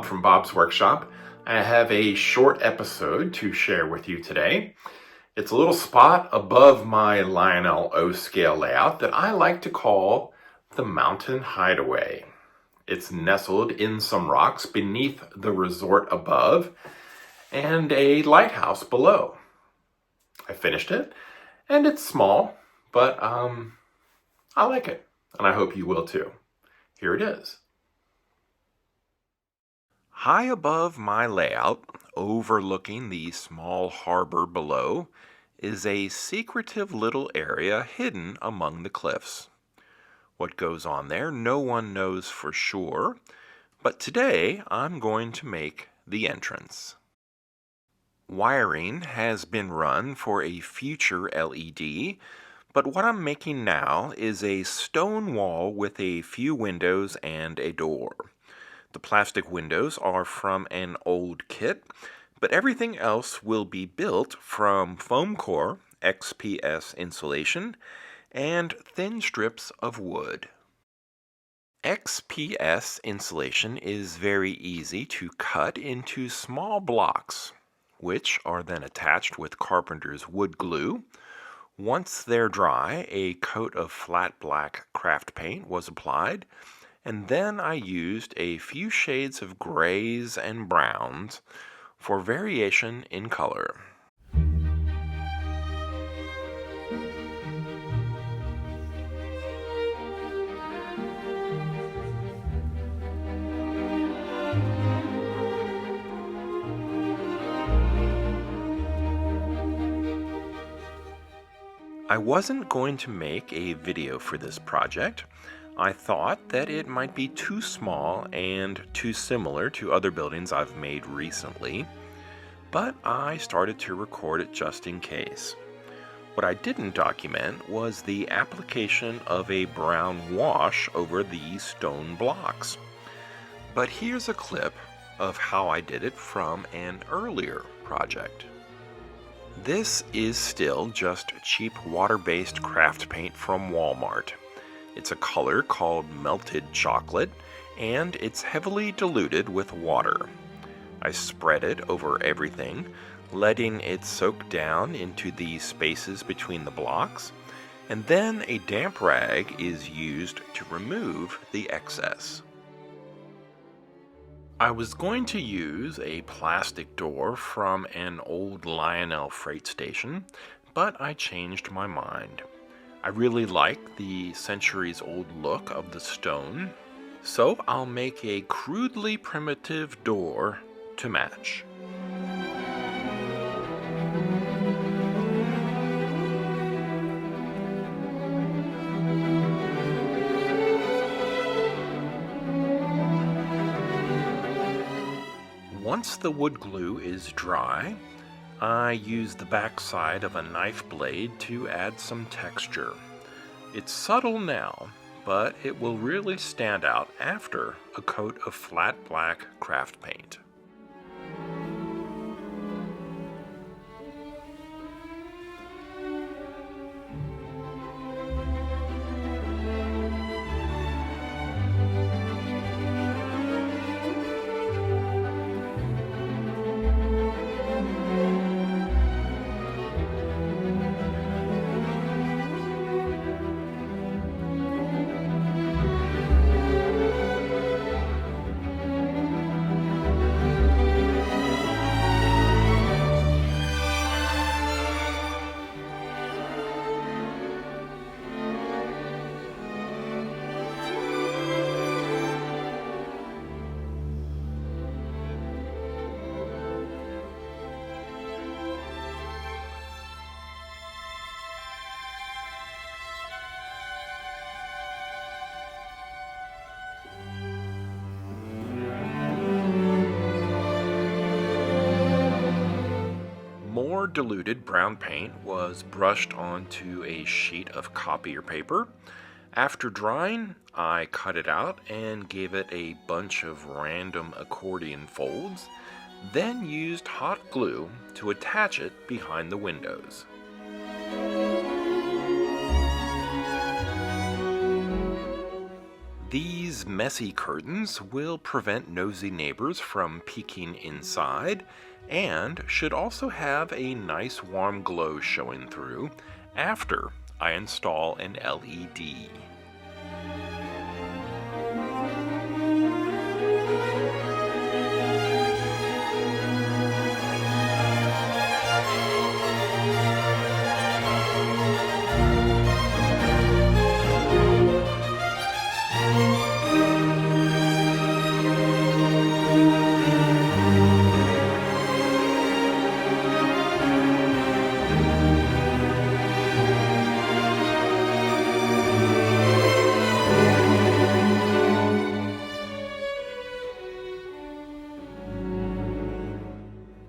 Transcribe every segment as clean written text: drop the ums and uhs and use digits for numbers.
Bob from Bob's Workshop. I have a short episode to share with you today. It's a little spot above my Lionel O scale layout that I like to call the Mountain Hideaway. It's nestled in some rocks beneath the resort above and a lighthouse below. I finished it, and it's small, but I like it, and I hope you will too. Here it is. High above my layout, overlooking the small harbor below, is a secretive little area hidden among the cliffs. What goes on there, no one knows for sure, but today I'm going to make the entrance. Wiring has been run for a future LED, but what I'm making now is a stone wall with a few windows and a door. The plastic windows are from an old kit, but everything else will be built from foam core, XPS insulation, and thin strips of wood. XPS insulation is very easy to cut into small blocks, which are then attached with carpenter's wood glue. Once they're dry, a coat of flat black craft paint was applied, and then I used a few shades of grays and browns for variation in color. I wasn't going to make a video for this project. I thought that it might be too small and too similar to other buildings I've made recently, but I started to record it just in case. What I didn't document was the application of a brown wash over these stone blocks. But here's a clip of how I did it from an earlier project. This is still just cheap water-based craft paint from Walmart. It's a color called melted chocolate, and it's heavily diluted with water. I spread it over everything, letting it soak down into the spaces between the blocks, and then a damp rag is used to remove the excess. I was going to use a plastic door from an old Lionel freight station, but I changed my mind. I really like the centuries-old look of the stone, so I'll make a crudely primitive door to match. Once the wood glue is dry, I use the backside of a knife blade to add some texture. It's subtle now, but it will really stand out after a coat of flat black craft paint. More diluted brown paint was brushed onto a sheet of copier paper. After drying, I cut it out and gave it a bunch of random accordion folds, then used hot glue to attach it behind the windows. These messy curtains will prevent nosy neighbors from peeking inside and should also have a nice warm glow showing through after I install an LED.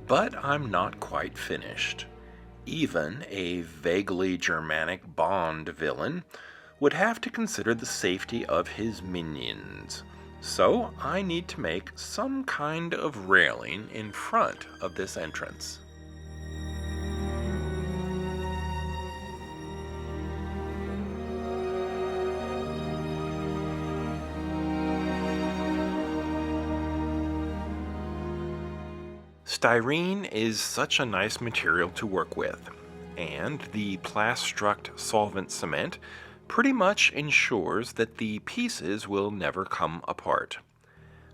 But I'm not quite finished. Even a vaguely Germanic Bond villain would have to consider the safety of his minions. So I need to make some kind of railing in front of this entrance. Styrene is such a nice material to work with, and the Plastruct solvent cement pretty much ensures that the pieces will never come apart.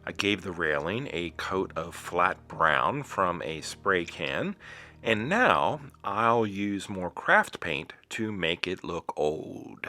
I gave the railing a coat of flat brown from a spray can, and now I'll use more craft paint to make it look old.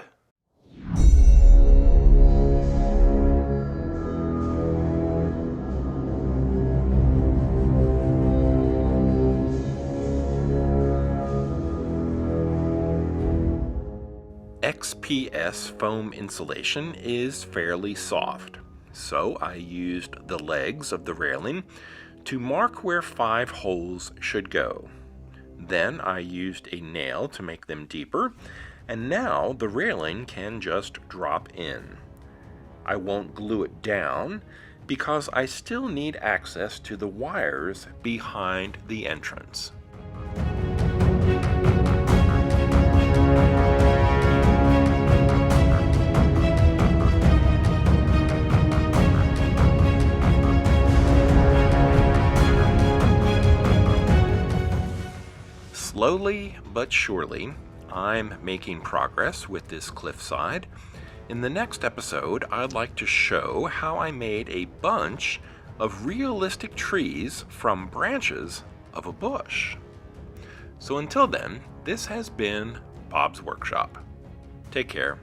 XPS Foam Insulation is fairly soft, so I used the legs of the railing to mark where 5 holes should go. Then I used a nail to make them deeper, and now the railing can just drop in. I won't glue it down because I still need access to the wires behind the entrance. Slowly but surely, I'm making progress with this cliffside. In the next episode, I'd like to show how I made a bunch of realistic trees from branches of a bush. So until then, this has been Bob's Workshop. Take care.